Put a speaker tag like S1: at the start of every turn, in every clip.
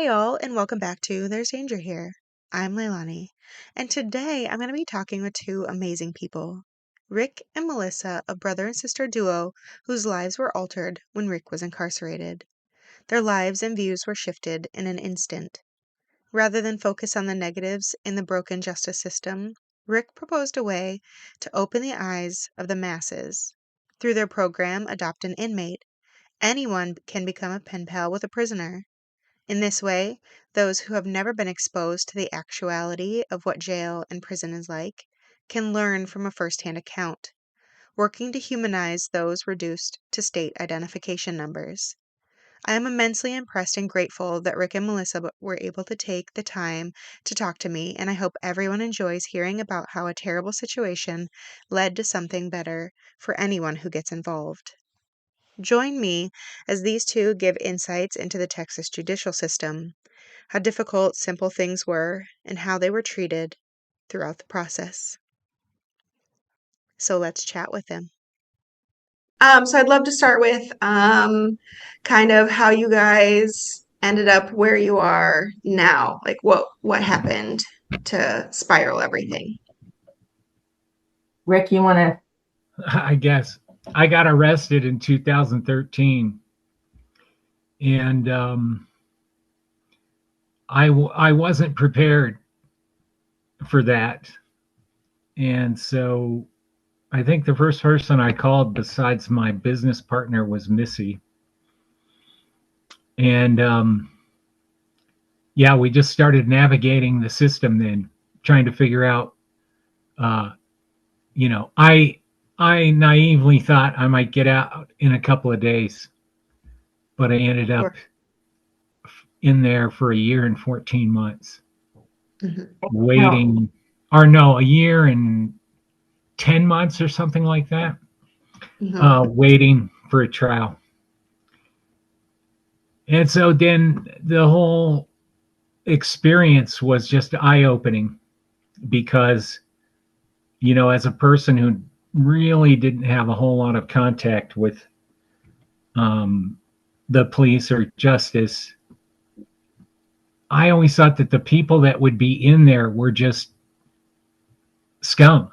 S1: y'all, and welcome back to There's Danger Here. I'm Leilani, and today I'm going to be talking with two amazing people, Rick and Melissa, a brother and sister duo whose lives were altered when Rick was incarcerated. Their lives and views were shifted in an instant. Rather than focus on the negatives in the broken justice system, Rick proposed a way to open the eyes of the masses. Through their program, Adopt an Inmate, anyone can become a pen pal with a prisoner. In this way, those who have never been exposed to the actuality of what jail and prison is like can learn from a first-hand account, working to humanize those reduced to state identification numbers. I am immensely impressed and grateful that Rick and Melissa were able to take the time to talk to me, and I hope everyone enjoys hearing about how a terrible situation led to something better for anyone who gets involved. Join me as these two give insights into the Texas judicial system, how difficult simple things were, and how they were treated throughout the process. So let's chat with them.
S2: So I'd love to start with kind of how you guys ended up where you are now. Like what happened to spiral everything?
S3: Rick, you want to?
S4: I guess I got arrested in 2013, and I wasn't prepared for that, and so I think the first person I called besides my business partner was Missy, and yeah, we just started navigating the system then, trying to figure out, I naively thought I might get out in a couple of days, but I ended up in there for a year and 14 months, waiting, or no, a year and 10 months or something like that, waiting for a trial. And so then the whole experience was just eye-opening because, as a person who really didn't have a whole lot of contact with the police or justice, I always thought that the people that would be in there were just scum.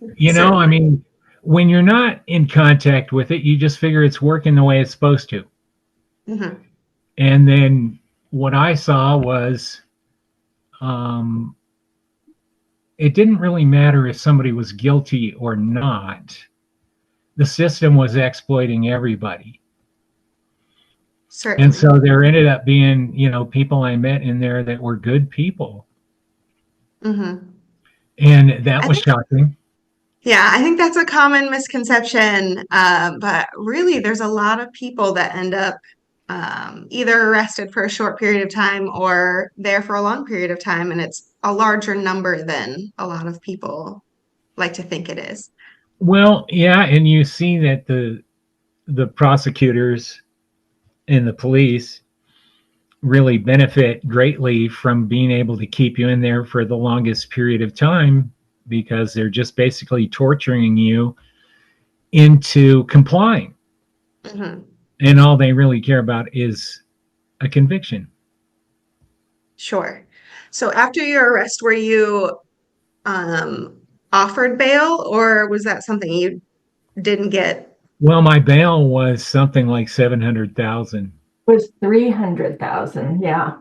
S4: I mean, when you're not in contact with it, you just figure it's working the way it's supposed to. And then what I saw was it didn't really matter if somebody was guilty or not. The system was exploiting everybody.
S2: Certainly.
S4: And so there ended up being, people I met in there that were good people. And that was shocking.
S2: Yeah, I think that's a common misconception. But really, there's a lot of people that end up either arrested for a short period of time or there for a long period of time. And it's a larger number than a lot of people like to think it is.
S4: Well, yeah, and you see that the prosecutors and the police really benefit greatly from being able to keep you in there for the longest period of time because they're just basically torturing you into complying. And all they really care about is a conviction.
S2: Sure. So after your arrest, were you offered bail, or was that something you didn't get?
S4: Well, my bail was something like 700,000.
S3: It was 300,000. Yeah.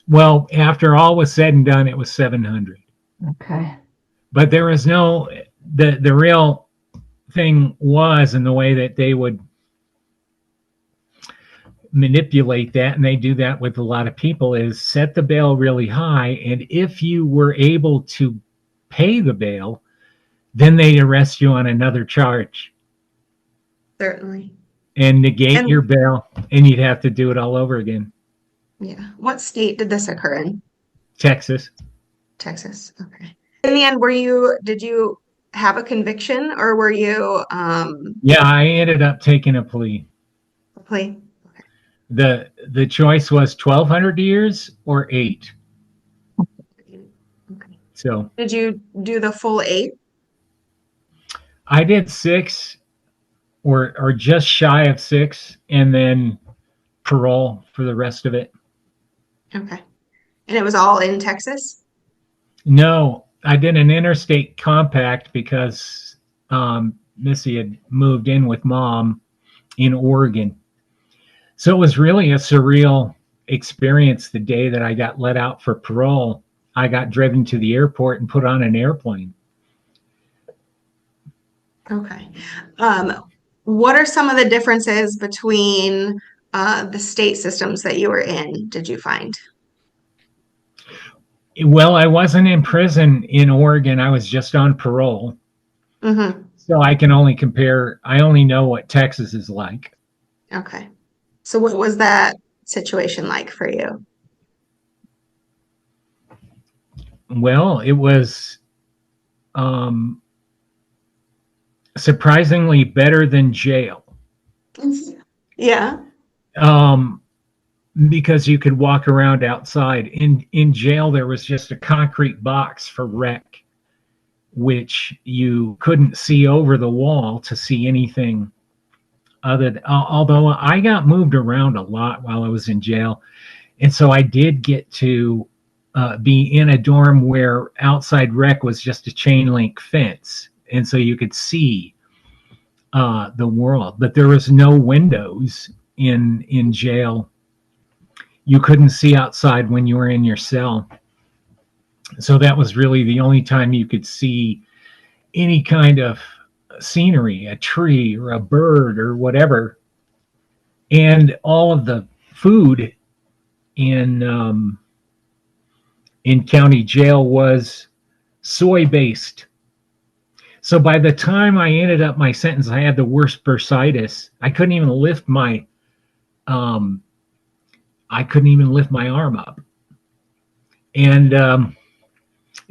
S4: Well, after all was said and done, it was 700.
S3: Okay.
S4: But there was the real thing was, in the way that they would manipulate that, and they do that with a lot of people, is set the bail really high, and if you were able to pay the bail, then they'd arrest you on another charge.
S2: Certainly.
S4: And negate your bail, and you'd have to do it all over again.
S2: Yeah. What state did this occur in?
S4: Texas.
S2: Texas. Okay. In the end, did you have a conviction, or were you
S4: Yeah, I ended up taking a plea.
S2: a plea?
S4: The choice was 1,200 years or 8.
S2: Okay.
S4: So
S2: Did you do the full 8?
S4: I did 6 or just shy of 6, and then parole for the rest of it.
S2: Okay. And it was all in Texas?
S4: No, I did an interstate compact because Missy had moved in with mom in Oregon. So it was really a surreal experience the day that I got let out for parole. I got driven to the airport and put on an airplane.
S2: Okay. What are some of the differences between the state systems that you were in, did you find?
S4: Well, I wasn't in prison in Oregon. I was just on parole.
S2: Mm-hmm.
S4: So I can only compare, I only know what Texas is like.
S2: Okay. So what was that situation like for you?
S4: Well, it was um, surprisingly better than jail.
S2: Yeah.
S4: Um, because you could walk around outside. In jail, there was just a concrete box for rec, which you couldn't see over the wall to see anything other than, although I got moved around a lot while I was in jail. And so I did get to be in a dorm where outside rec was just a chain link fence. And so you could see the world, but there was no windows in jail. You couldn't see outside when you were in your cell. So that was really the only time you could see any kind of scenery, a tree or a bird or whatever. And all of the food in in county jail was soy based. So by the time I ended up my sentence, I had the worst bursitis. Um, I couldn't even lift my arm up. And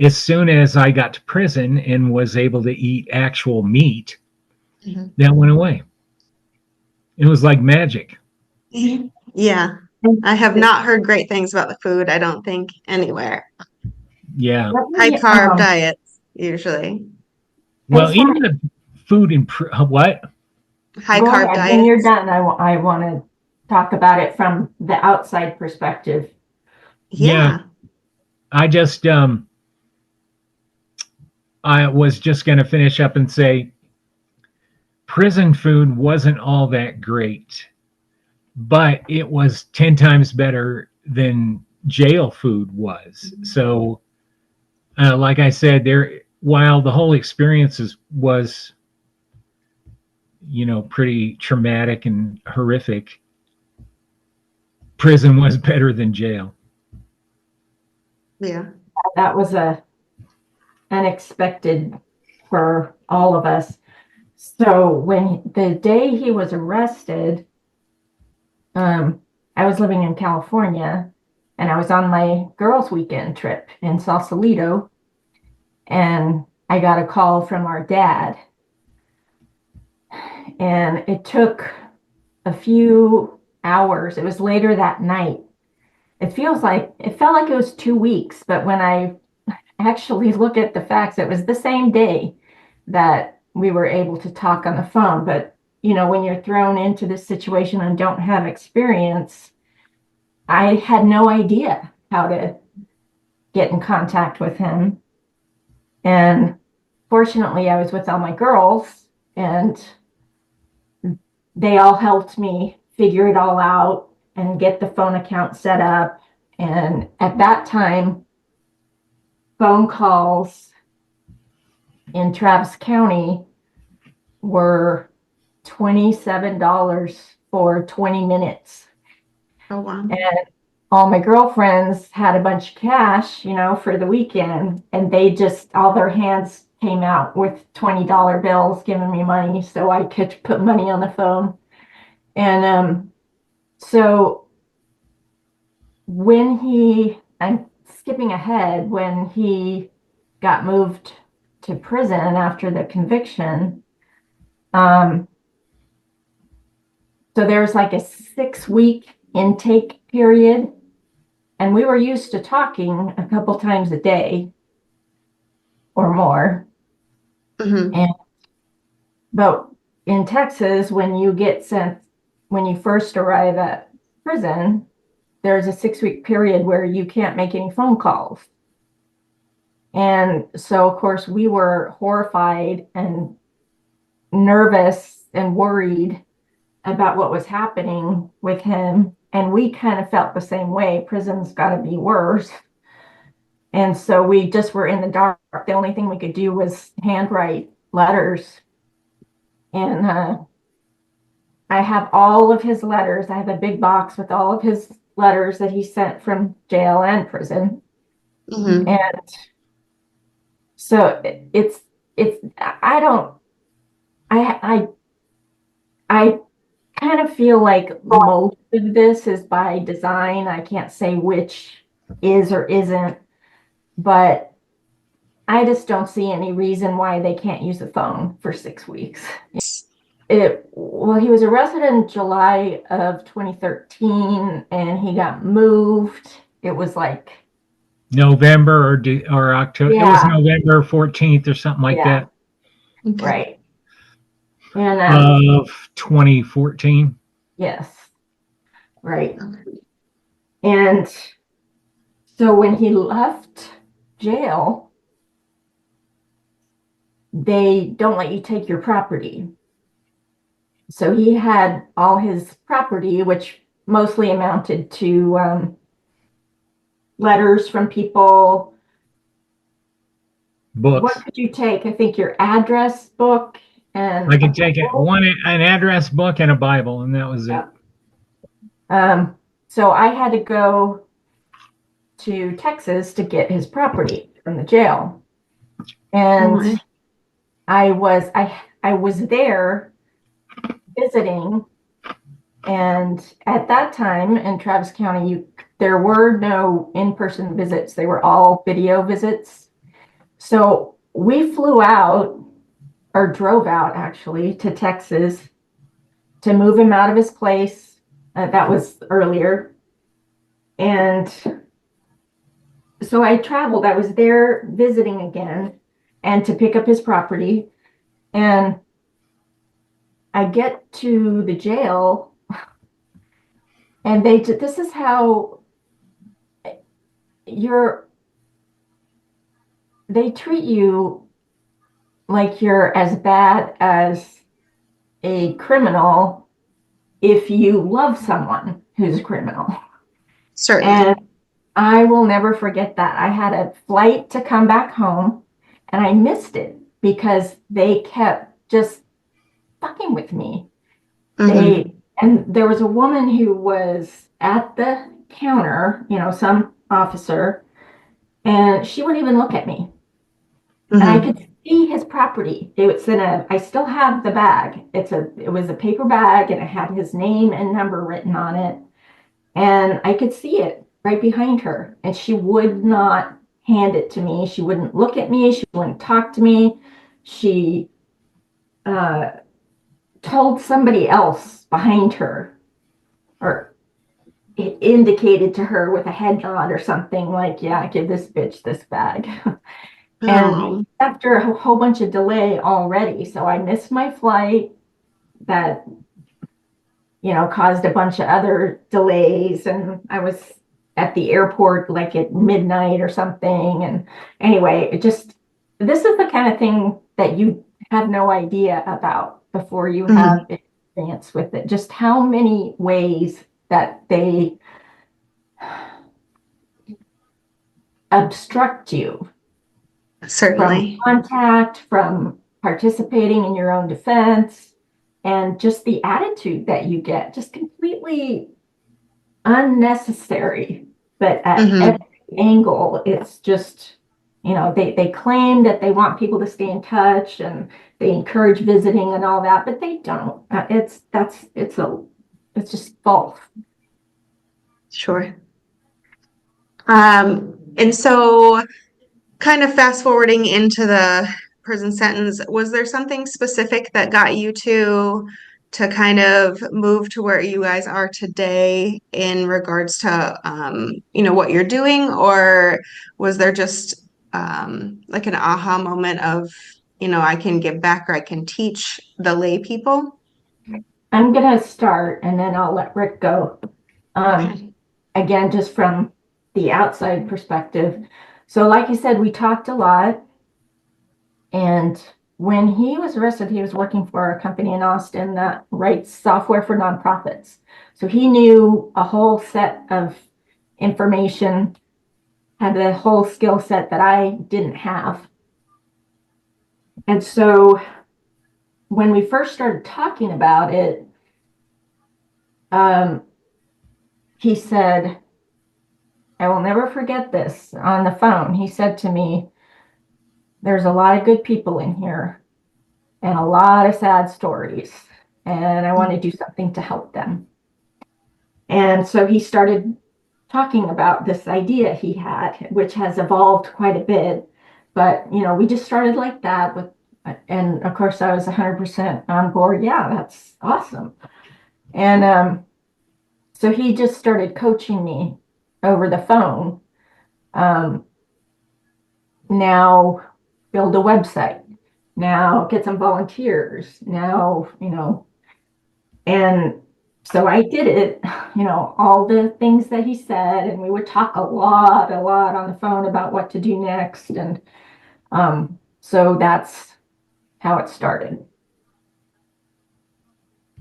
S4: as soon as I got to prison and was able to eat actual meat,
S2: Mhm.
S4: that went away. It was like magic.
S2: Yeah. I have not heard great things about the food, I don't think, anywhere.
S4: Yeah.
S3: Let
S2: High
S3: me,
S2: carb diets, usually.
S4: Well,
S3: as far,
S4: even the food in what?
S2: High
S3: go
S2: carb
S3: ahead. When you're
S2: diets.
S3: done, I want to talk about it from the outside perspective.
S4: Yeah,
S2: Yeah.
S4: I just I was just going to finish up and say prison food wasn't all that great, but it was 10 times better than jail food was. So, like I said, there, while the whole experience was, pretty traumatic and horrific, prison was better than jail.
S2: Yeah.
S3: That was a unexpected for all of us. So when the day he was arrested, I was living in California and I was on my girls' weekend trip in Sausalito, and I got a call from our dad, and it took a few hours. It was later that night. It felt like it was 2 weeks, but when I actually look at the facts, it was the same day that we were able to talk on the phone. But when you're thrown into this situation and don't have experience, I had no idea how to get in contact with him. And fortunately, I was with all my girls, and they all helped me figure it all out and get the phone account set up. And at that time, phone calls in Travis County were $27 for 20 minutes.
S2: Oh, wow.
S3: And all my girlfriends had a bunch of cash, for the weekend, and all their hands came out with $20 bills giving me money so I could put money on the phone. And so I'm skipping ahead, when he got moved to prison after the conviction, um, so there's like a 6-week intake period, and we were used to talking a couple times a day or more.
S2: Hmm.
S3: And but in Texas, when you first arrive at prison, there's a 6-week period where you can't make any phone calls. And so, of course, we were horrified and nervous and worried about what was happening with him. And we kind of felt the same way. Prison's got to be worse. And so we just were in the dark. The only thing we could do was handwrite letters. And I have all of his letters. I have a big box with all of his letters that he sent from jail and prison.
S2: Mm-hmm.
S3: And so it's I don't I kind of feel like most of this is by design. I can't say which is or isn't, but I just don't see any reason why they can't use a phone for 6 weeks. Well, he was arrested in July of 2013 and he got moved. It was like
S4: November or October. It was
S3: Yeah.
S4: November 14th or something like
S3: Yeah.
S4: that
S2: Okay.
S3: right. And
S4: of 2014.
S3: yes, right. And so when he left jail, they don't let you take your property. So he had all his property, which mostly amounted to letters from people.
S4: Books.
S3: What could you take? I think your address book and
S4: I could take it an address book and a Bible, and that was it.
S3: So I had to go to Texas to get his property from the jail. And I was there visiting, and at that time in Travis County, there were no in-person visits. They were all video visits. So we flew out, or drove out actually, to Texas to move him out of his place. That was earlier. And so I traveled. I was there visiting again and to pick up his property. And I get to the jail, and this is how they treat you, like you're as bad as a criminal if you love someone who's a criminal.
S2: Certainly.
S3: And I will never forget that. I had a flight to come back home and I missed it because they kept just fucking with me.
S2: Mm-hmm.
S3: And there was a woman who was at the counter, some officer, and she wouldn't even look at me.
S2: Mm-hmm.
S3: And I could see his property. I still have the bag. It was a paper bag and it had his name and number written on it. And I could see it right behind her. And she would not hand it to me. She wouldn't look at me. She wouldn't talk to me. She told somebody else behind her, or it indicated to her with a head nod or something like, yeah, give this bitch this bag. And after a whole bunch of delay already, so I missed my flight that, caused a bunch of other delays. And I was at the airport like at midnight or something. And anyway, this is the kind of thing that you have no idea about before you have experience with it. Just how many ways that they obstruct you.
S2: Certainly.
S3: From contact, from participating in your own defense, and just the attitude that you get, just completely unnecessary. But at every angle, it's just, they claim that they want people to stay in touch and they encourage visiting and all that, but they don't. It's just false.
S2: Sure. And so kind of fast forwarding into the prison sentence, was there something specific that got you to kind of move to where you guys are today in regards to what you're doing, or was there just like an aha moment of I can give back, or I can teach the lay people?
S3: I'm gonna start and then I'll let Rick go.
S2: Okay.
S3: again, just from the outside perspective. So like I said, we talked a lot. And when he was arrested, he was working for a company in Austin that writes software for nonprofits. So he knew a whole set of information, had a whole skill set that I didn't have. And so when we first started talking about it, he said, I will never forget this on the phone. He said to me, there's a lot of good people in here and a lot of sad stories, and I want to do something to help them. And so he started talking about this idea he had, which has evolved quite a bit. But, we just started like that and of course I was 100% on board. Yeah, that's awesome. And so he just started coaching me over the phone. Now build a website. Now get some volunteers. Now, and so I did it, all the things that he said, and we would talk a lot on the phone about what to do next. And so that's how it started.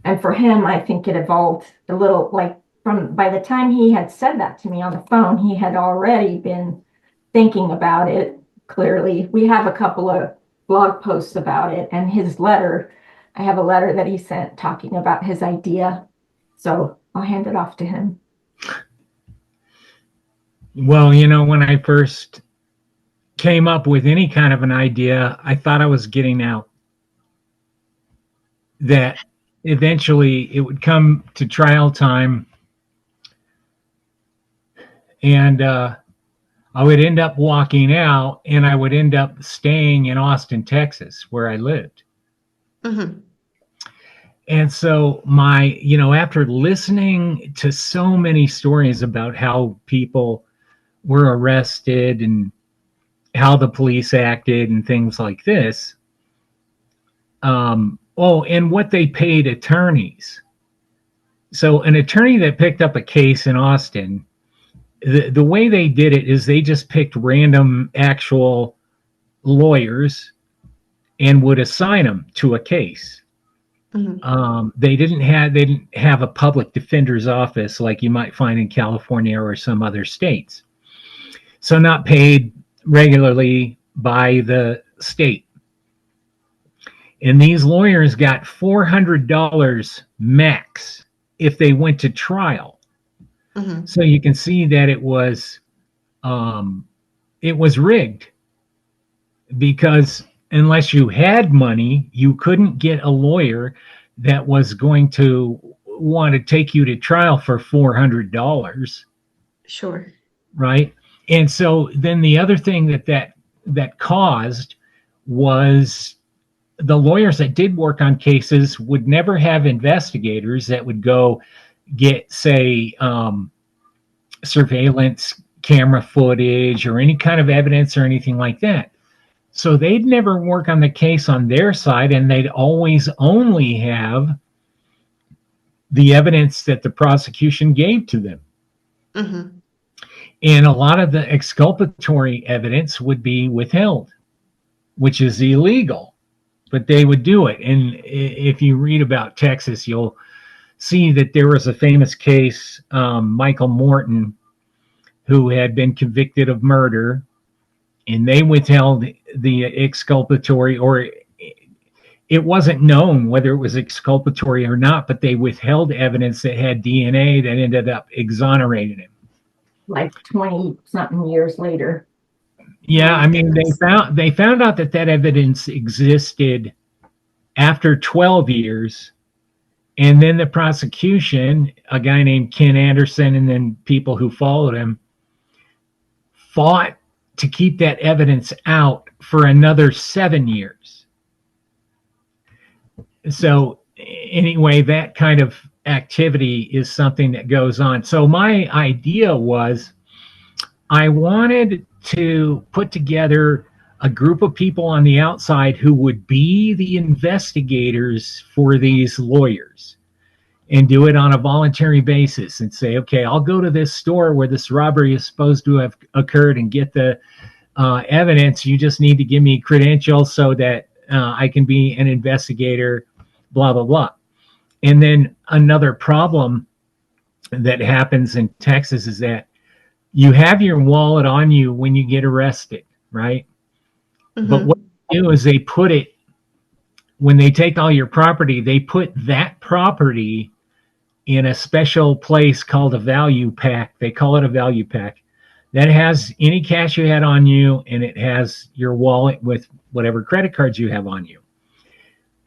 S3: And for him, I think it evolved a little, like by the time he had said that to me on the phone, he had already been thinking about it. Clearly, we have a couple of blog posts about it, and his letter, I have a letter that he sent talking about his idea. So I'll hand it off to him.
S4: Well, when I first came up with any kind of an idea, I thought I was getting out. That eventually it would come to trial time, and I would end up walking out, and I would end up staying in Austin, Texas, where I lived.
S2: Mm-hmm.
S4: And so after listening to so many stories about how people were arrested and how the police acted and things like this, and what they paid attorneys. So an attorney that picked up a case in Austin, the way they did it is they just picked random actual lawyers and would assign them to a case. Mm-hmm. They didn't have a public defender's office like you might find in California or some other states. So not paid regularly by the state. And these lawyers got $400 max if they went to trial. Mm-hmm. So you can see that it was rigged, because unless you had money, you couldn't get a lawyer that was going to want to take you to trial for $400.
S2: Sure.
S4: Right. And so then the other thing that caused was the lawyers that did work on cases would never have investigators that would go get, say, surveillance camera footage or any kind of evidence or anything like that. So they'd never work on the case on their side, and they'd always only have the evidence that the prosecution gave to them. Mm-hmm. And a lot of the exculpatory evidence would be withheld, which is illegal, but they would do it. And if you read about Texas, you'll see that there was a famous case, Michael Morton, who had been convicted of murder, and they withheld the exculpatory, or it wasn't known whether it was exculpatory or not, but they withheld evidence that had DNA that ended up exonerating him.
S3: Like 20-something years later.
S4: Yeah, I mean, they found out that evidence existed after 12 years, and then the prosecution, a guy named Ken Anderson, and then people who followed him, fought to keep that evidence out for another 7 years. So anyway, that kind of activity is something that goes on. So my idea was, I wanted to put together a group of people on the outside who would be the investigators for these lawyers. and do it on a voluntary basis and say, okay, I'll go to this store where this robbery is supposed to have occurred and get the evidence. You just need to give me credentials so that I can be an investigator, blah, blah, blah. And then another problem that happens in Texas is that you have your wallet on you when you get arrested, right?
S2: Mm-hmm.
S4: But what they do is they put it, when they take all your property, they put that property in a special place called a value pack. They call it a value pack. That has any cash you had on you, and it has your wallet with whatever credit cards you have on you.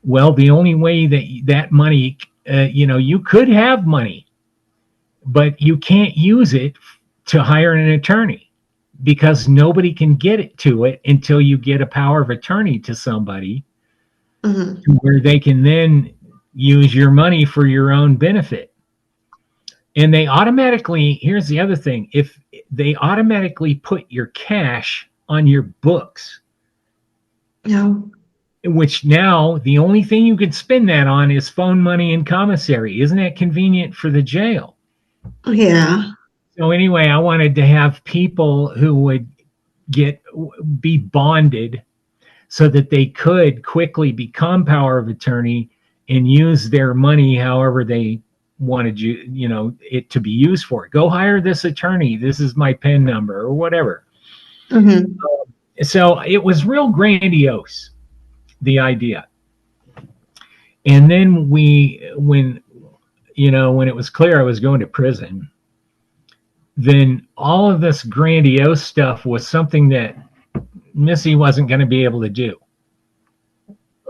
S4: Well, the only way that money, you could have money, but you can't use it to hire an attorney because nobody can get it to it until you get a power of attorney to somebody,
S2: Mm-hmm.
S4: where they can then use your money for your own benefit. And they automatically, here's the other thing, if they automatically put your cash on your books,
S2: No.
S4: which now the only thing you can spend that on is phone money and commissary. Isn't that convenient for the jail?
S2: Yeah.
S4: So anyway, I wanted to have people who would be bonded so that they could quickly become power of attorney and use their money however they wanted it to be used for. Go hire this attorney. This is my PIN number or whatever.
S2: Mm-hmm.
S4: So it was real grandiose, the idea. And then when it was clear I was going to prison, then all of this grandiose stuff was something that Missy wasn't going to be able to do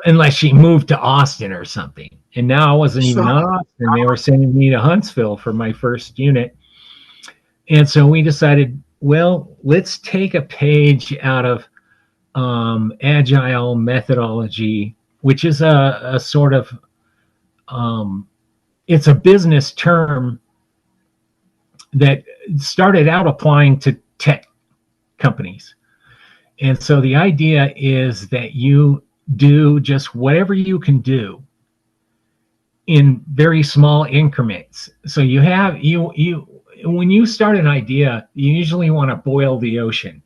S4: unless she moved to Austin or something. And now I wasn't even on Austin. They were sending me to Huntsville for my first unit. And so we decided, well, let's take a page out of agile methodology, which is a sort of, it's a business term that started out applying to tech companies. And so the idea is that you do just whatever you can do in very small increments. So when you start an idea, you usually want to boil the ocean.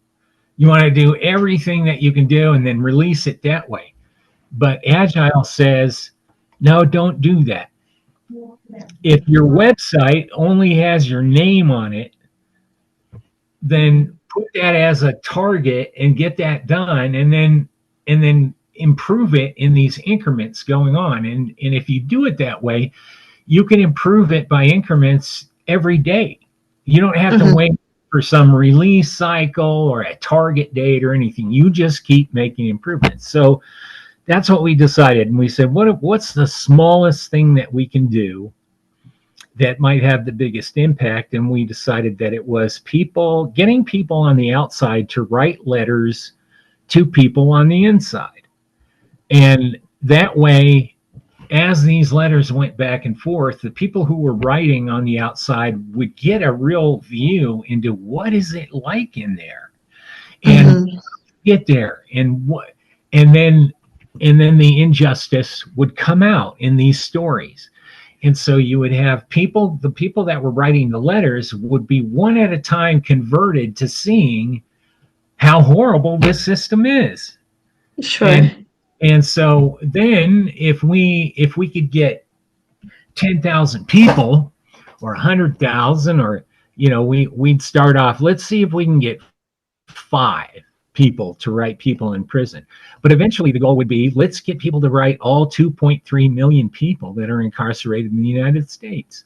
S4: You want to do everything that you can do and then release it that way. But Agile says, no, don't do that. If your website only has your name on it, then put that as a target and get that done, and then improve it in these increments going on. And if you do it that way, you can improve it by increments every day. You don't have to wait for some release cycle or a target date or anything. You just keep making improvements. So that's what we decided. And we said, what's the smallest thing that we can do that might have the biggest impact? And we decided that it was getting people on the outside to write letters to people on the inside. And that way, as these letters went back and forth, the people who were writing on the outside would get a real view into what is it like in there, and get there, and then the injustice would come out in these stories. And so you would have the people that were writing the letters would be one at a time converted to seeing how horrible this system is.
S2: Sure.
S4: And so then if we could get 10,000 people or 100,000, or, we'd start off, let's see if we can get 5 people to write people in prison. But eventually the goal would be, let's get people to write all 2.3 million people that are incarcerated in the United States.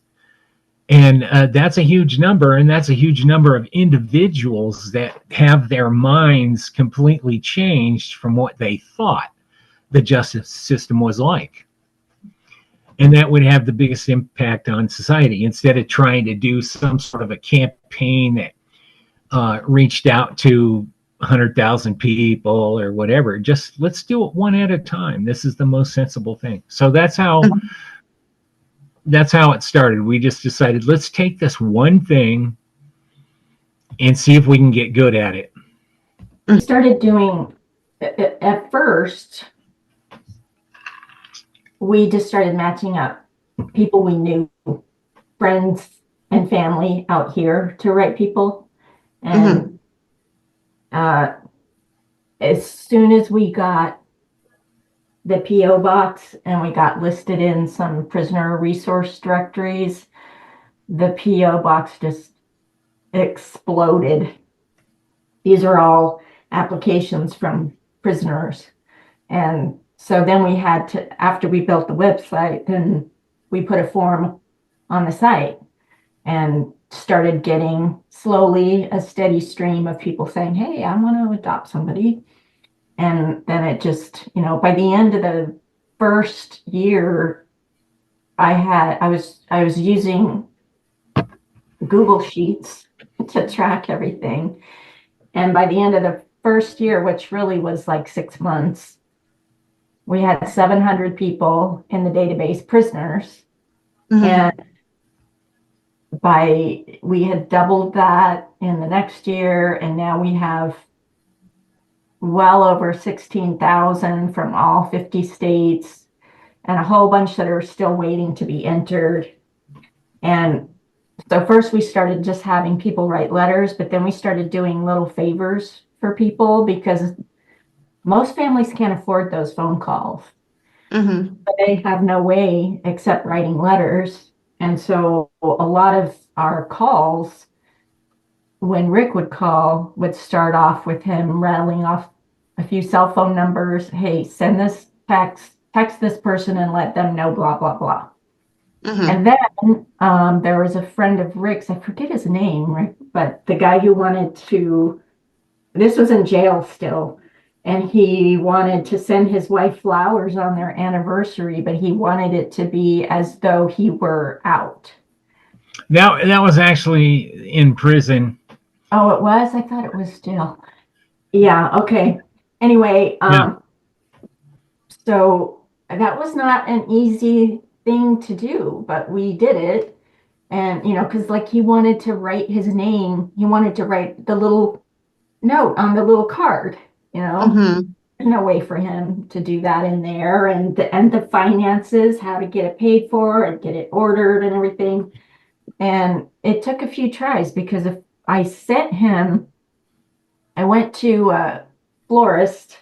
S4: And that's a huge number, and that's a huge number of individuals that have their minds completely changed from what they thought the justice system was like. And that would have the biggest impact on society, instead of trying to do some sort of a campaign that reached out to 100,000 people or whatever. Just let's do it one at a time. This is the most sensible thing. So that's how it started. We just decided, let's take this one thing and see if we can get good at it.
S3: We started doing, at first, we just started matching up people we knew, friends and family out here to write people.
S2: Mm-hmm.
S3: And as soon as we got the PO box and we got listed in some prisoner resource directories, the PO box just exploded. These are all applications from prisoners. And so then we had to, after we built the website, then we put a form on the site and started getting slowly a steady stream of people saying, hey, I want to adopt somebody. And then it just, by the end of the first year, I was using Google Sheets to track everything. And by the end of the first year, which really was like 6 months, we had 700 people in the database, prisoners.
S2: Mm-hmm.
S3: And we had doubled that in the next year. And now we have well over 16,000 from all 50 states and a whole bunch that are still waiting to be entered. And so first we started just having people write letters, but then we started doing little favors for people because most families can't afford those phone calls.
S2: Mm-hmm.
S3: But they have no way except writing letters. And so a lot of our calls, when Rick would call, would start off with him rattling off a few cell phone numbers. Hey, send this text this person and let them know, blah, blah, blah.
S2: Mm-hmm.
S3: And then there was a friend of Rick's, I forget his name, Rick, but the guy who wanted to, this was in jail still, and he wanted to send his wife flowers on their anniversary, but he wanted it to be as though he were out.
S4: That was actually in prison.
S3: Oh, it was? I thought it was jail. Yeah, okay. Anyway,
S4: Yeah.
S3: so that was not an easy thing to do, but we did it. And, because like he wanted to write his name, he wanted to write the little note on the little card,
S2: Mm-hmm.
S3: There's no way for him to do that in there. And the finances, how to get it paid for and get it ordered and everything. And it took a few tries because if I sent him, I went to a florist,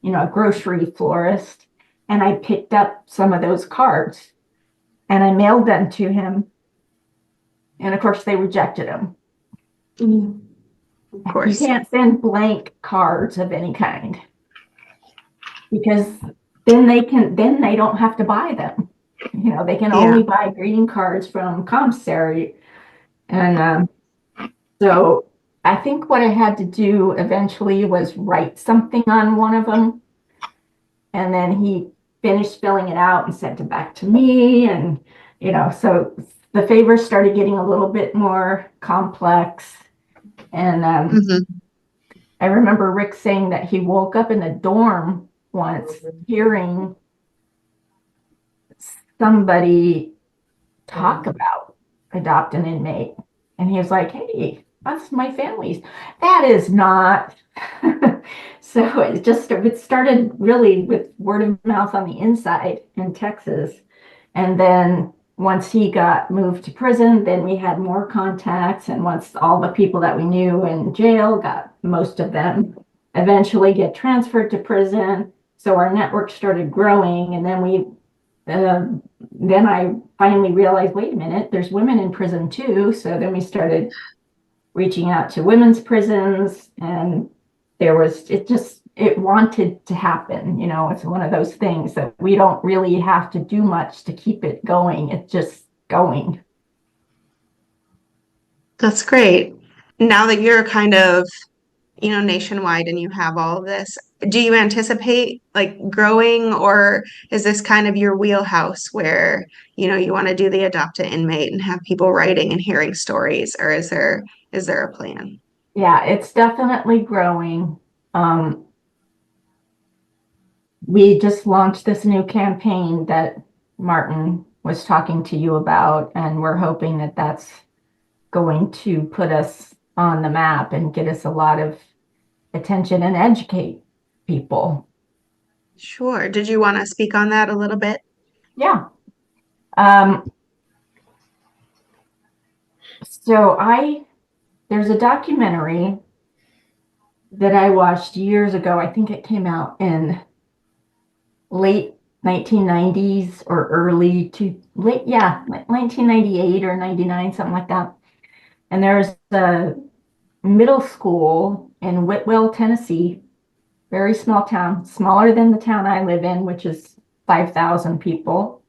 S3: a grocery florist, and I picked up some of those cards and I mailed them to him. And of course, they rejected them.
S2: Mm-hmm. Of
S3: You
S2: course.
S3: can't send blank cards of any kind because then they don't have to buy them. They can
S2: Yeah.
S3: only buy greeting cards from commissary. And so I think what I had to do eventually was write something on one of them. And then he finished filling it out and sent it back to me. And, so the favors started getting a little bit more complex. And
S2: Mm-hmm.
S3: I remember Rick saying that he woke up in the dorm once hearing somebody talk about adopt an inmate. And he was like, hey, that's my family's. That is not. So it started really with word of mouth on the inside in Texas. And then once he got moved to prison, then we had more contacts. And once all the people that we knew in jail got, most of them eventually get transferred to prison. So our network started growing. And then I finally realized, wait a minute, there's women in prison too. So then we started reaching out to women's prisons, and it wanted to happen. It's one of those things that we don't really have to do much to keep it going. It's just going.
S2: That's great. Now that you're kind of, nationwide and you have all of this, do you anticipate like growing, or is this kind of your wheelhouse where, you want to do the adopt an inmate and have people writing and hearing stories, or is there a plan?
S3: Yeah, it's definitely growing. Um, we just launched this new campaign that Martin was talking to you about, and we're hoping that that's going to put us on the map and get us a lot of attention and educate people.
S2: Sure. Did you want to speak on that a little bit?
S3: Yeah. Um, so there's a documentary that I watched years ago. I think it came out in late 1990s or early to late, yeah, 1998 or 99, something like that. And there's a middle school in Whitwell, Tennessee, very small town, smaller than the town I live in, which is 5,000 people.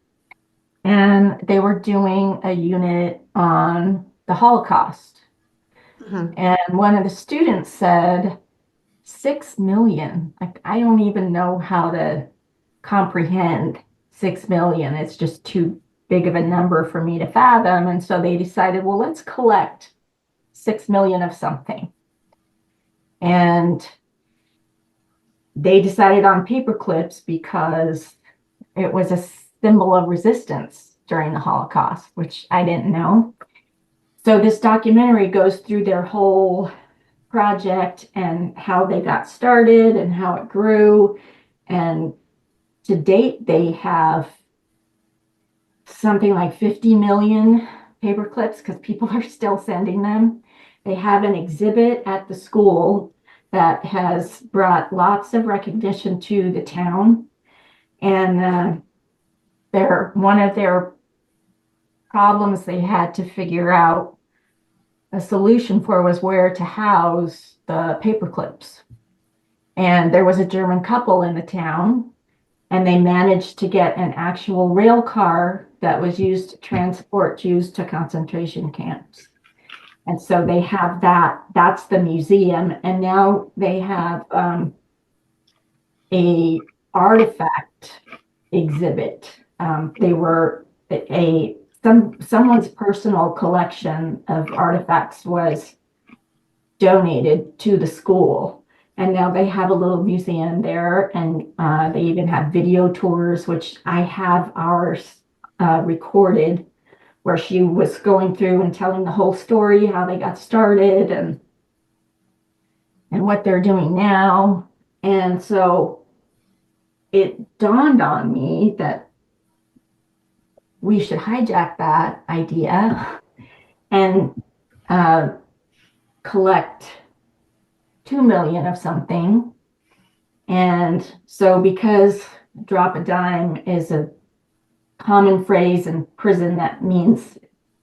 S3: And they were doing a unit on the Holocaust.
S2: Mhm.
S3: And one of the students said, 6 million. Like, I don't even know how to comprehend 6 million. It's just too big of a number for me to fathom. And so they decided, well, let's collect 6 million of something. And they decided on paper clips because it was a symbol of resistance during the Holocaust, which I didn't know. So this documentary goes through their whole project and how they got started and how it grew. And to date, they have something like 50 million paper clips because people are still sending them. They have an exhibit at the school that has brought lots of recognition to the town. And one of their problems they had to figure out a solution for was where to house the paper clips. And there was a German couple in the town, and they managed to get an actual rail car that was used to transport Jews to concentration camps. And so they have that's the museum. And now they have a artifact exhibit. They were someone's personal collection of artifacts was donated to the school. And now they have a little museum there, and they even have video tours, which I have ours recorded, where she was going through and telling the whole story, how they got started and what they're doing now. And so it dawned on me that we should hijack that idea and uh, collect 2 million of something. And so because drop a dime is a common phrase in prison that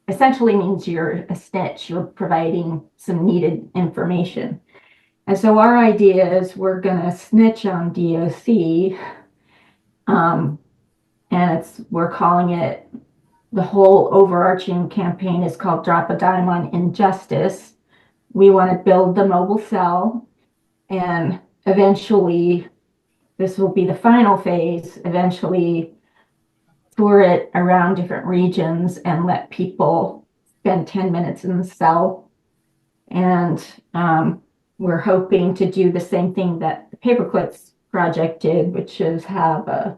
S3: essentially means you're a snitch, you're providing some needed information. And so our idea is we're going to snitch on DOC, and we're calling it, the whole overarching campaign is called Drop a Dime on Injustice. We want to build the mobile cell, and eventually, this will be the final phase, eventually tour it around different regions and let people spend 10 minutes in the cell. And we're hoping to do the same thing that the Paperclips project did, which is have a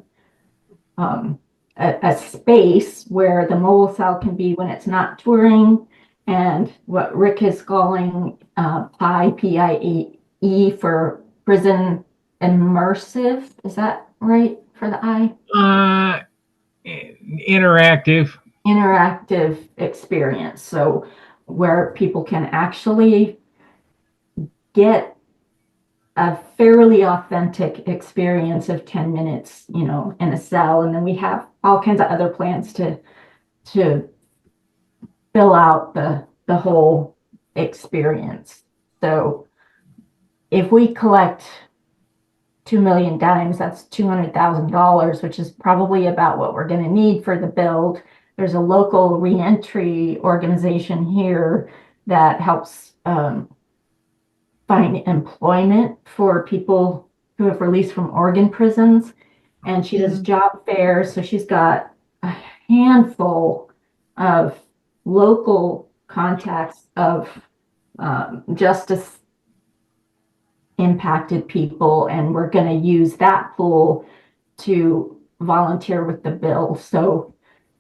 S3: space where the mobile cell can be when it's not touring, and what Rick is calling PIE, P-I-E, for prison immersive. Is that right for the I?
S4: Interactive.
S3: Interactive experience. So where people can actually get a fairly authentic experience of 10 minutes, in a cell. And then we have all kinds of other plans to fill out the whole experience. So if we collect 2 million dimes, that's $200,000, which is probably about what we're going to need for the build. There's a local reentry organization here that helps find employment for people who have released from Oregon prisons. And she does job fairs. So she's got a handful of local contacts of justice impacted people. And we're going to use that pool to volunteer with the bill. So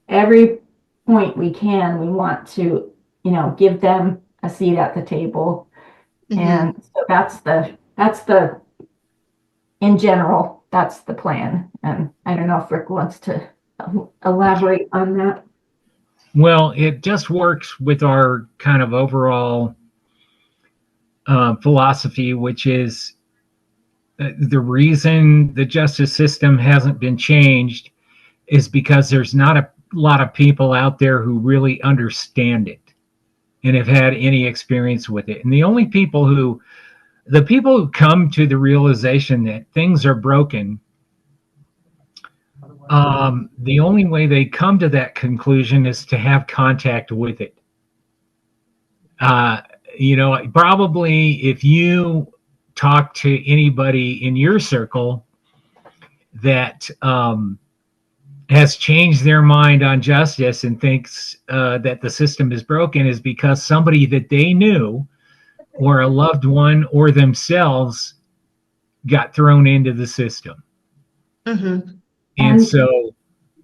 S3: every point we can, we want to, give them a seat at the table. And so in general, that's the plan. And I don't know if Rick wants to elaborate on that?
S4: Well, it just works with our kind of overall philosophy, which is the reason the justice system hasn't been changed is because there's not a lot of people out there who really understand it and have had any experience with it. And the people who come to the realization that things are broken, the only way they come to that conclusion is to have contact with it. Probably if you talk to anybody in your circle that has changed their mind on justice and thinks that the system is broken, is because somebody that they knew or a loved one or themselves got thrown into the system.
S2: Mm-hmm.
S4: And
S3: And
S4: so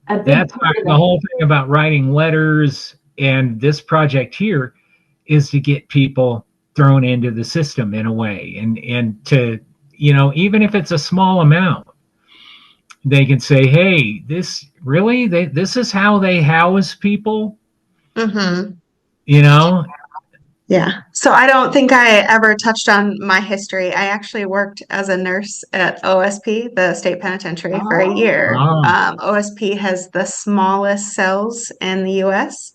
S3: a big
S4: that's
S3: part of
S4: the whole thing about writing letters and this project here is to get people thrown into the system in a way, and to, even if it's a small amount, they can say, hey, this is how they house people,
S2: Mm-hmm.
S4: you know.
S2: Yeah. So I don't think I ever touched on my history. I actually worked as a nurse at OSP, the state penitentiary, for a year.
S4: Oh,
S2: OSP has the smallest cells in the US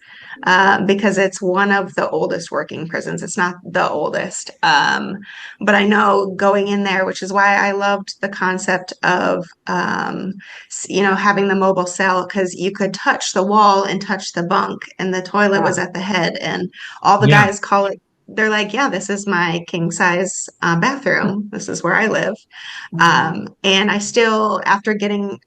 S2: because it's one of the oldest working prisons. It's not the oldest. But I know going in there, which is why I loved the concept of, having the mobile cell, because you could touch the wall and touch the bunk, and the toilet was at the head. And all the
S4: yeah,
S2: guys call it, they're like, yeah, this is my king size bathroom. This is where I live. And I still, after getting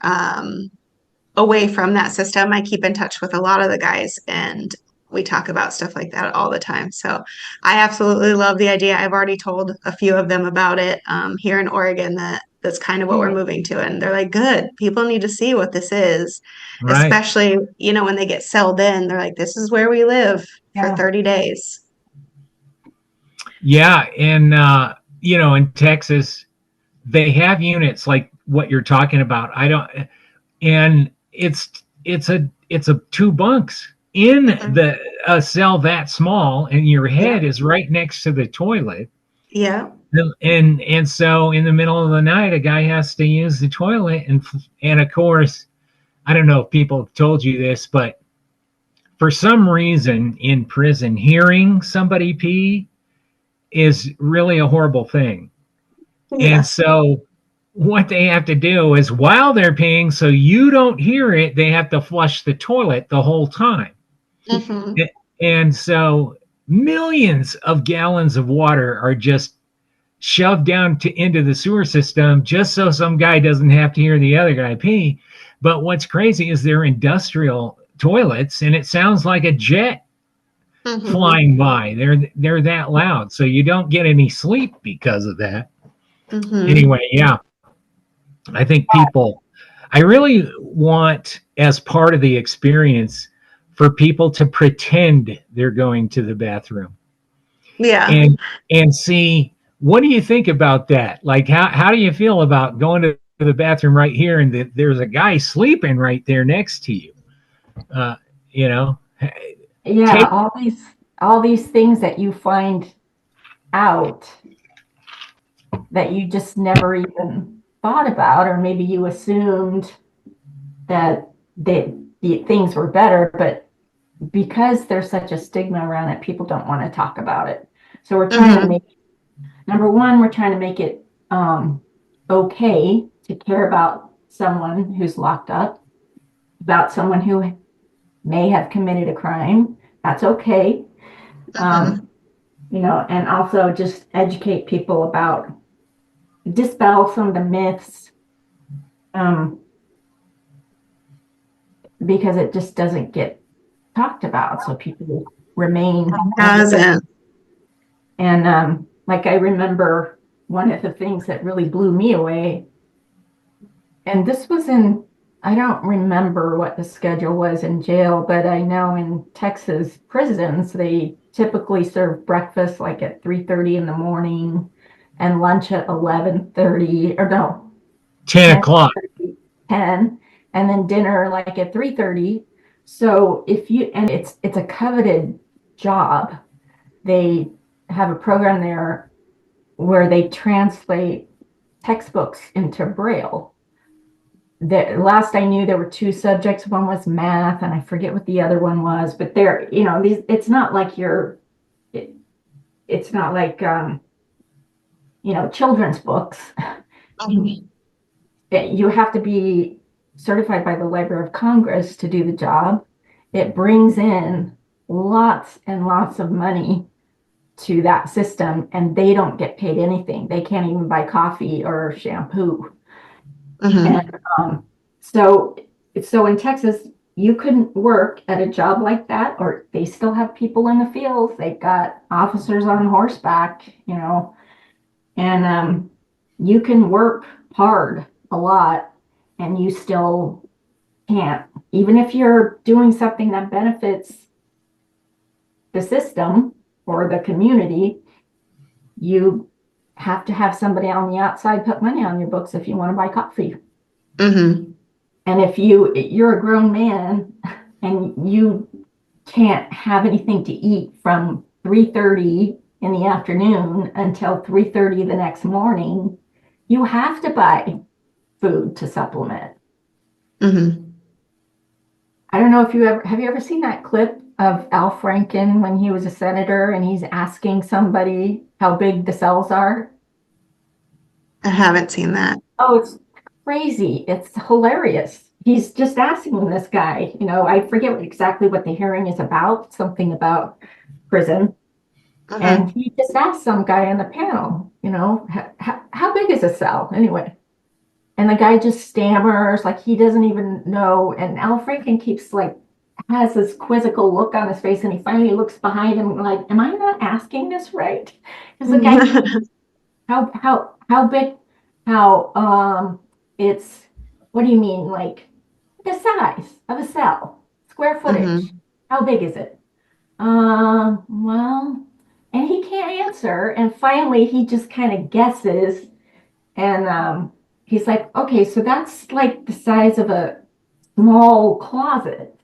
S2: away from that system, I keep in touch with a lot of the guys, and we talk about stuff like that all the time. So I absolutely love the idea. I've already told a few of them about it here in Oregon, that's kind of what we're moving to. And they're like, good, people need to see what this is,
S4: right.
S2: especially, when they get settled in, they're like, this is where we live for
S3: Yeah.
S2: 30 days.
S4: Yeah, and in Texas, they have units like what you're talking about. I don't, and it's a two bunks in
S2: Mhm.
S4: the a cell that small, and your
S2: Yeah.
S4: head is right next to the toilet.
S2: Yeah.
S4: And so in the middle of the night, a guy has to use the toilet, and of course, I don't know if people have told you this, but for some reason in prison, hearing somebody pee is really a horrible thing. And
S2: Yeah.
S4: so what they have to do is, while they're peeing, so you don't hear it, they have to flush the toilet the whole time.
S2: Hmm.
S4: And so millions of gallons of water are just shoved down into the sewer system just so some guy doesn't have to hear the other guy pee. But what's crazy is they're industrial toilets, and it sounds like a jet
S2: Hmm.
S4: flying by. They're that loud, so you don't get any sleep because of that.
S2: Hmm.
S4: Anyway, yeah, I think I really want, as part of the experience, for people to pretend they're going to the bathroom
S2: Yeah.
S4: and see, what do you think about that? Like, how do you feel about going to the bathroom right here, and there's a guy sleeping right there next to you? Uh, you know,
S3: Yeah,
S4: take
S3: all these things that you find out that you just never even thought about, or maybe you assumed that the things were better, but because there's such a stigma around it, people don't want to talk about it. So we're trying to
S2: Hmm.
S3: make, number one, we're trying to make it okay to care about someone who's locked up, about someone who may have committed a crime. That's okay.
S2: Hmm.
S3: Um, and also just educate people about, dispel some of the myths, um, because it just doesn't get talked about. So people remain hesitant.
S2: Hasn't.
S3: And like I remember one of the things that really blew me away, and this was I don't remember what the schedule was in jail, but I know in Texas prisons, they typically serve breakfast like at 3:30 in the morning and lunch at 11:30, or no,
S4: 10
S3: 10,
S4: o'clock.
S3: 10. and then dinner like at 3:30. So if you, and it's a coveted job. They have a program there where they translate textbooks into Braille. The last I knew, there were two subjects. One was math, and I forget what the other one was. But they're, these. It's not like it's not like children's books.
S2: Mhm.
S3: You have to be certified by the Library of Congress to do the job. It brings in lots and lots of money to that system, and they don't get paid anything. They can't even buy coffee or shampoo.
S2: Mhm.
S3: And so, so in Texas, you couldn't work at a job like that, or they still have people in the fields. They've got officers on horseback, and you can work hard a lot, and you still can't, even if you're doing something that benefits the system or the community, you have to have somebody on the outside put money on your books if you want to buy coffee.
S2: Mhm.
S3: And if you're a grown man and you can't have anything to eat from 3:30 in the afternoon until 3:30 the next morning, you have to buy food to supplement.
S2: Mhm.
S3: I don't know if have you ever seen that clip of Al Franken when he was a senator and he's asking somebody how big the cells are?
S2: I haven't seen that.
S3: Oh, it's crazy. It's hilarious. He's just asking this guy, I forget exactly what the hearing is about, something about prison. And
S2: Mhm.
S3: he just asked some guy on the panel, how big is a cell anyway? And the guy just stammers like he doesn't even know. And Al Franken keeps like, has this quizzical look on his face, and he finally looks behind him like, am I not asking this right? Because the guy, how big, how it's, what do you mean, like the size of a cell, square footage?
S2: Mhm.
S3: How big is it? Well, and he can't answer, and finally he just kind of guesses, and he's like, okay, so that's like the size of a small closet.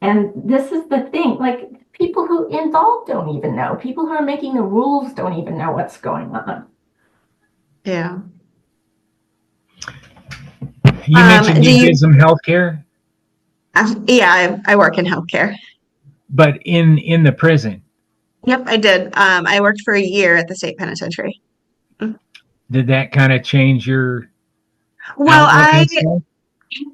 S3: And this is the thing, like people who involved don't even know. People who are making the rules don't even know what's going on.
S2: Yeah.
S4: You mentioned
S2: Do
S4: you
S2: you?
S4: did some healthcare,
S2: Yeah, I work in healthcare.
S4: but in the prison,
S2: Yep, I did. I worked for a year at the state penitentiary. Mm.
S4: did that kind of change your
S2: Well,
S4: outlook on stuff?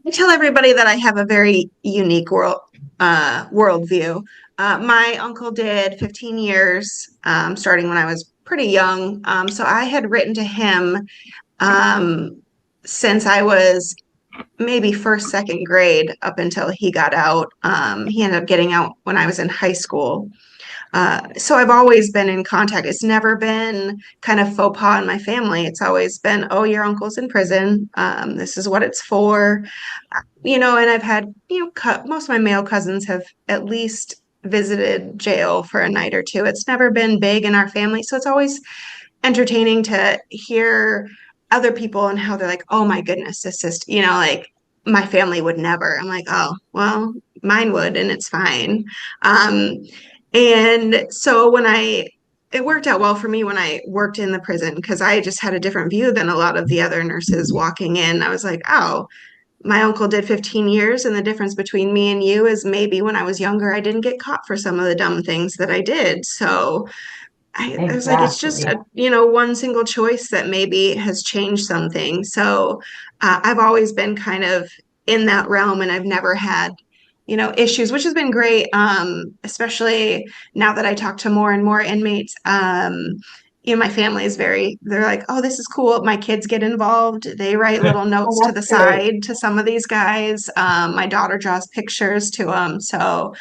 S2: I tell everybody that I have a very unique worldview. My uncle did 15 years, starting when I was pretty young. So I had written to him um, since I was maybe first, second grade up until he got out. He ended up getting out when I was in high school. So I've always been in contact. It's never been kind of faux pas in my family. It's always been, oh, your uncle's in prison. This is what it's for. And I've had, most of my male cousins have at least visited jail for a night or two. It's never been big in our family. So it's always entertaining to hear other people and how they're like, oh my goodness, this is, like my family would never. I'm like, oh, well, mine would, and it's fine. Um, and so it worked out well for me when I worked in the prison because I just had a different view than a lot of the other nurses walking in. I was like, oh, my uncle did 15 years, and the difference between me and you is maybe when I was younger, I didn't get caught for some of the dumb things that I did. So I was like, it's just
S3: Exactly.
S2: one single choice that maybe has changed something. So I've always been kind of in that realm, and I've never had, issues, which has been great. Especially now that I talk to more and more inmates. My family is they're like, oh, this is cool. My kids get involved. They write little
S3: Oh,
S2: notes to
S3: that's
S2: the
S3: great.
S2: side to some of these guys. My daughter draws pictures to them. So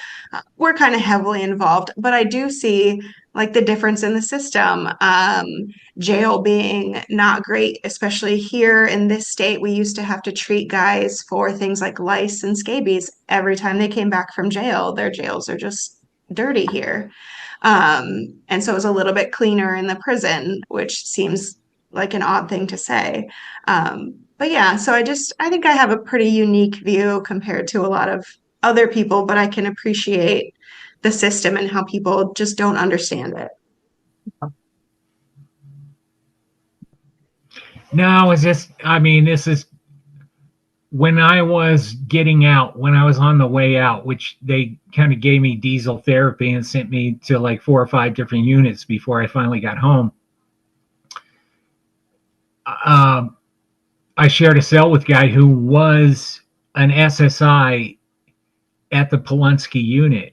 S2: we're kind of heavily involved, but I do see like the difference in the system. Jail being not great, especially here in this state. We used to have to treat guys for things like lice and scabies every time they came back from jail. Their jails are just dirty here. And so it was a little bit cleaner in the prison, which seems like an odd thing to say. But yeah, so I think I have a pretty unique view compared to a lot of other people, but I can appreciate the system and how people just don't understand it.
S4: No, it's just, I mean, this is when I was getting out, when I was on the way out, which they kind of gave me diesel therapy and sent me to like 4 or 5 different units before I finally got home. Um, I shared a cell with a guy who was an SSI at the Polunsky unit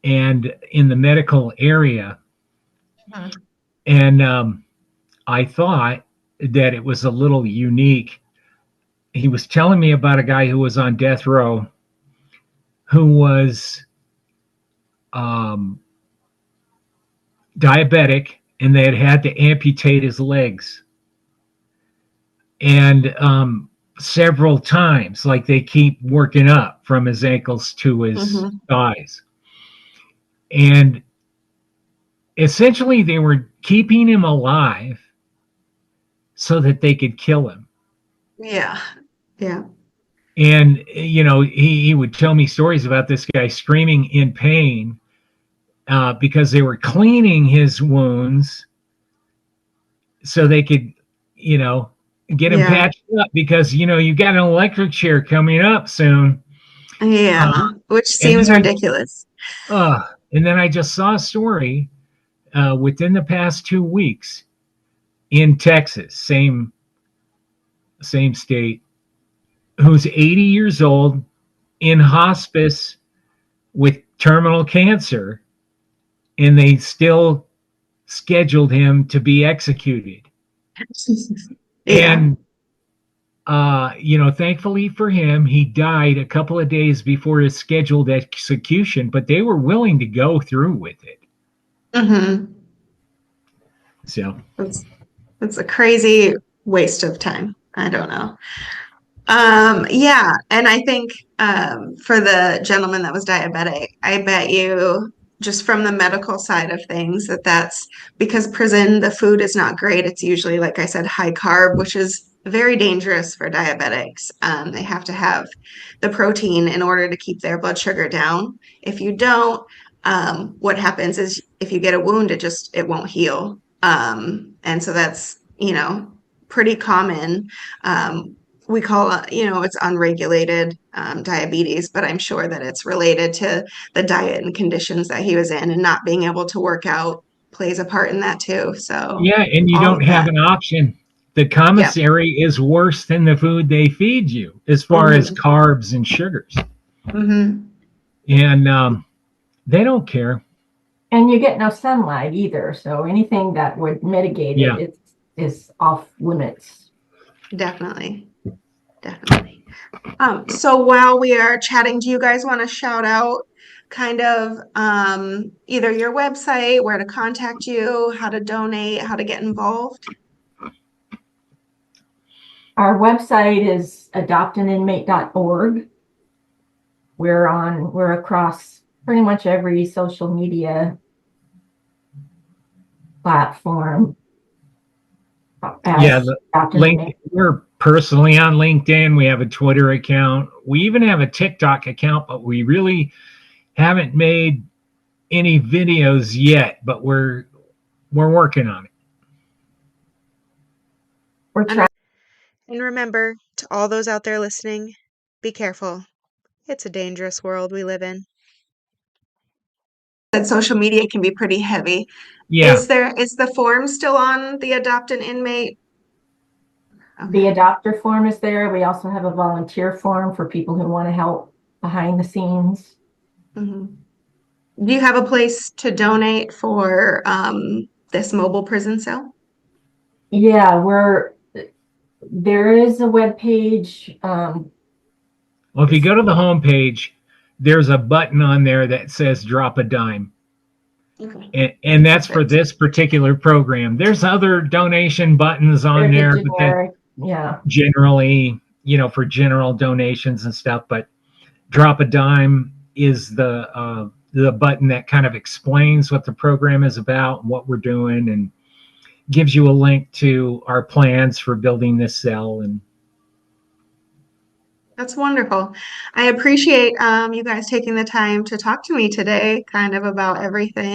S4: and in the medical area.
S2: Mhm.
S4: And I thought that it was a little unique. He was telling me about a guy who was on death row who was um, diabetic, and they had to amputate his legs. And several times, like they keep working up from his ankles to his
S2: Mhm.
S4: thighs. And essentially, they were keeping him alive so that they could kill him.
S2: Yeah. Yeah.
S4: And, you know, he would tell me stories about this guy screaming in pain because they were cleaning his wounds so they could, you know, get him
S2: Yeah.
S4: patched up because, you know, you got an electric chair coming up soon. Uh,
S2: Yeah. Which
S4: and
S2: seems
S4: then
S2: ridiculous.
S4: and then I just saw a story within the past 2 weeks in Texas, same state, who's 80 years old in hospice with terminal cancer, and they still scheduled him to be executed.
S2: Yeah.
S4: And you know, thankfully for him, he died a couple of days before his scheduled execution, but they were willing to go through with it.
S2: Hmm.
S4: So,
S2: It's, it's a crazy waste of time. I don't know. Yeah, and I think for the gentleman that was diabetic, I bet you just from the medical side of things that's because prison, the food is not great. It's usually, like I said, high carb, which is very dangerous for diabetics. They have to have the protein in order to keep their blood sugar down. If you don't, what happens is if you get a wound, it won't heal. And so that's, pretty common. We call it, it's unregulated diabetes, but I'm sure that it's related to the diet and conditions that he was in, and not being able to work out plays a part in that too. So
S4: yeah, and you
S2: all
S4: don't
S2: of
S4: have
S2: that.
S4: an option. The
S2: Yeah.
S4: commissary is worse than the food they feed you as far as
S2: Hmm.
S4: carbs and sugars.
S2: Hmm.
S4: And they don't care.
S3: And you get no sunlight either, so anything that would mitigate
S4: Yeah.
S3: it is off limits.
S2: Definitely. Definitely. So while we are chatting, do you guys want to shout out kind of either your website, where to contact you, how to donate, how to get involved?
S3: Our website is adoptaninmate.org. We're across pretty much every social media platform
S4: Yeah,
S3: as
S4: the
S3: Adopt an
S4: link.
S3: Inmate.
S4: We're personally on LinkedIn. We have a Twitter account. We even have a TikTok account, but we really haven't made any videos yet. But we're working on it.
S3: We're
S2: And
S3: trying.
S1: And remember, to all those out there listening, be careful. It's a dangerous world we live in.
S2: that social media can be pretty heavy.
S4: Yeah,
S2: Is the form still on the Adopt an Inmate?
S3: The
S2: Okay.
S3: adopter form is there. We also have a volunteer form for people who want to help behind the scenes.
S2: Hmm. Do you have a place to donate for this mobile prison cell?
S3: Yeah, there is a web page.
S4: well, if you
S3: It's
S4: go to the homepage, there's a button on there that says "Drop a Dime,"
S2: Okay.
S4: and that's for
S2: Perfect.
S4: this particular program. There's other donation buttons on
S3: They're the
S4: there, but that
S3: generic. Yeah.
S4: generally, you know, for general donations and stuff. But "Drop a Dime" is the button that kind of explains what the program is about and what we're doing, and gives you a link to our plans for building this cell. And
S2: That's wonderful. I appreciate you guys taking the time to talk to me today, kind of about everything.